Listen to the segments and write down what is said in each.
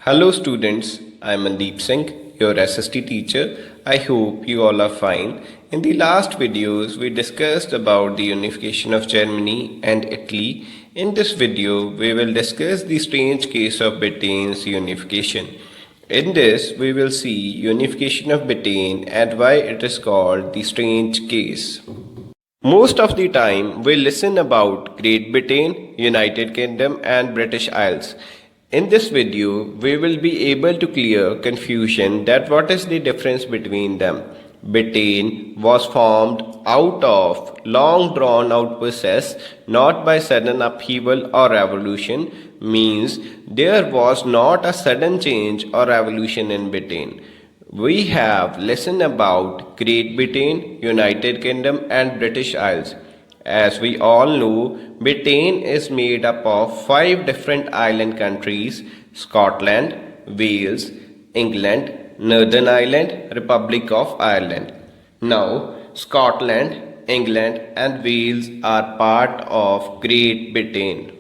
Hello students, I am Mandeep Singh, your SST teacher. I hope you all are fine. In the last videos, we discussed about the unification of Germany and Italy. In this video, we will discuss the strange case of Britain's unification. In this, we will see unification of Britain and why it is called the strange case. Most of the time, we listen about Great Britain, United Kingdom and British Isles. In this video, we will be able to clear confusion that what is the difference between them. Britain was formed out of long drawn out process, not by sudden upheaval or revolution, means there was not a sudden change or revolution in Britain. We have listened about Great Britain, United Kingdom and British Isles. As we all know, Britain is made up of 5 different island countries: Scotland, Wales, England, Northern Ireland, Republic of Ireland. Now, Scotland, England and Wales are part of Great Britain.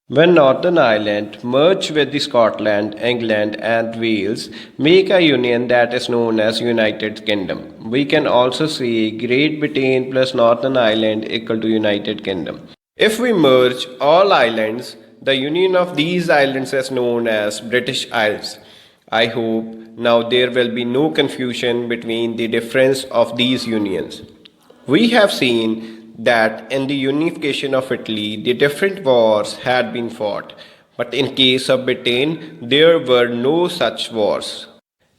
When Northern Ireland merge with the Scotland, England and Wales, make a union that is known as United Kingdom. We can also say Great Britain plus Northern Ireland equal to United Kingdom. If we merge all islands, the union of these islands is known as British Isles. I hope now there will be no confusion between the difference of these unions. We have seen that in the unification of Italy, the different wars had been fought, but in case of Britain, there were no such wars.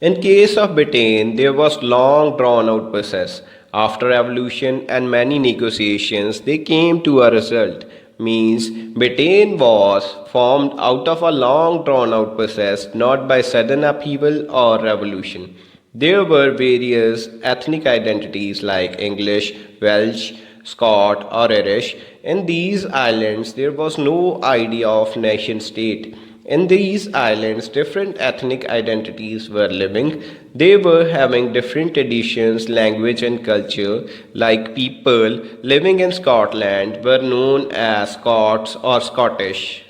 In case of Britain, there was long drawn out process. After revolution and many negotiations, they came to a result. Means Britain was formed out of a long drawn out process, not by sudden upheaval or revolution. There were various ethnic identities like English, Welsh, Scot or Irish. In these islands there was no idea of nation state. In these islands different ethnic identities were living. They were having different traditions, language and culture. Like people living in Scotland were known as Scots or Scottish.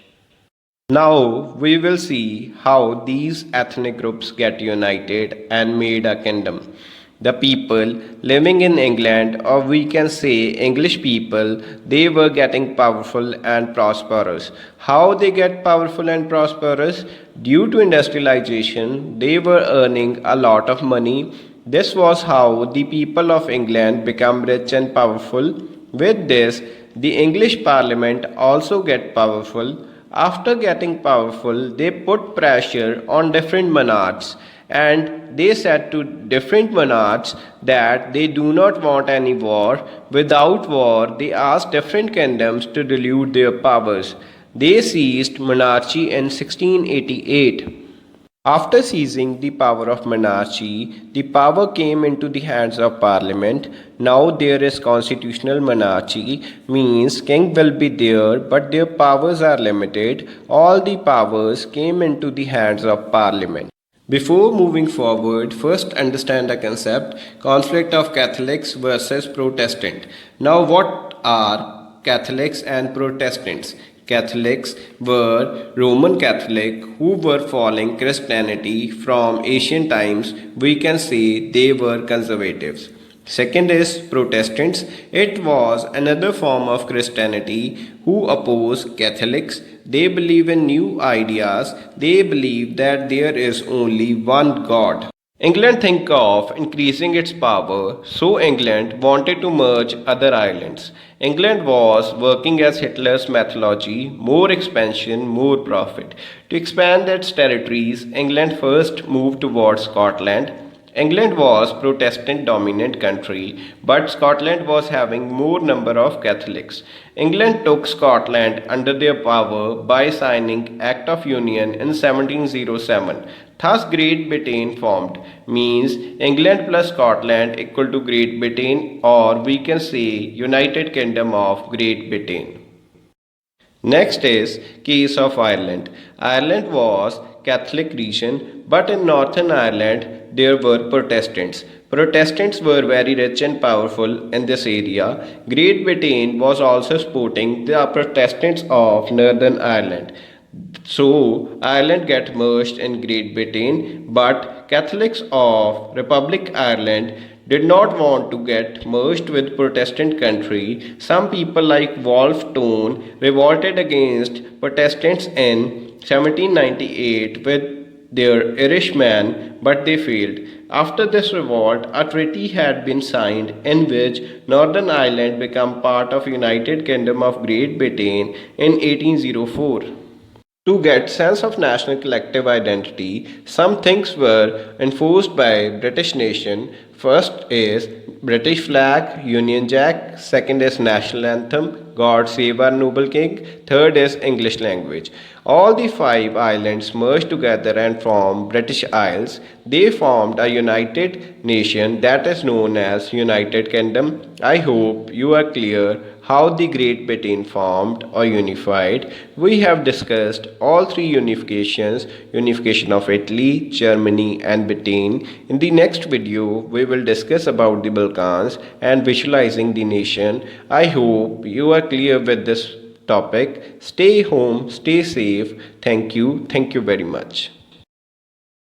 Now we will see how these ethnic groups get united and made a kingdom. The people living in England, or we can say English people, they were getting powerful and prosperous. How they get powerful and prosperous? Due to industrialization, they were earning a lot of money. This was how the people of England become rich and powerful. With this, the English Parliament also get powerful. After getting powerful, they put pressure on different monarchs and they said to different monarchs that they do not want any war. Without war, they asked different kingdoms to dilute their powers. They seized monarchy in 1688. After seizing the power of monarchy, the power came into the hands of parliament. Now there is constitutional monarchy, means king will be there but their powers are limited. All the powers came into the hands of parliament. Before moving forward, first understand the concept conflict of Catholics versus Protestant. Now what are Catholics and Protestants? Catholics were Roman Catholic who were following Christianity from ancient times. We can say they were conservatives. Second is Protestants. It was another form of Christianity who oppose Catholics. They believe in new ideas. They believe that there is only one God. England think of increasing its power, so England wanted to merge other islands. England was working as Hitler's methodology, more expansion, more profit. To expand its territories, England first moved towards Scotland. England was Protestant dominant country, but Scotland was having more number of Catholics. England took Scotland under their power by signing Act of Union in 1707. Thus Great Britain formed, means England plus Scotland equal to Great Britain, or we can say United Kingdom of Great Britain. Next is case of Ireland. Ireland was Catholic region, but in Northern Ireland there were Protestants. Protestants were very rich and powerful in this area. Great Britain was also supporting the Protestants of Northern Ireland. So Ireland get merged in Great Britain, but Catholics of Republic Ireland did not want to get merged with Protestant country. Some people like Wolfe Tone revolted against Protestants in 1798 with their Irishman, but they failed. After this revolt, a treaty had been signed in which Northern Ireland became part of United Kingdom of Great Britain in 1804. To get sense of national collective identity, some things were enforced by British nation. First is British flag, Union Jack. Second is national anthem, God Save Our Noble King. Third is English language. All the five islands merged together and formed British Isles. They formed a united nation that is known as United Kingdom. I hope you are clear how the Great Britain formed or unified. We have discussed all three unifications, unification of Italy, Germany and Britain. In the next video, we will discuss about the Balkans and visualizing the nation. I hope you are clear with this topic. Stay home, stay safe. Thank you very much.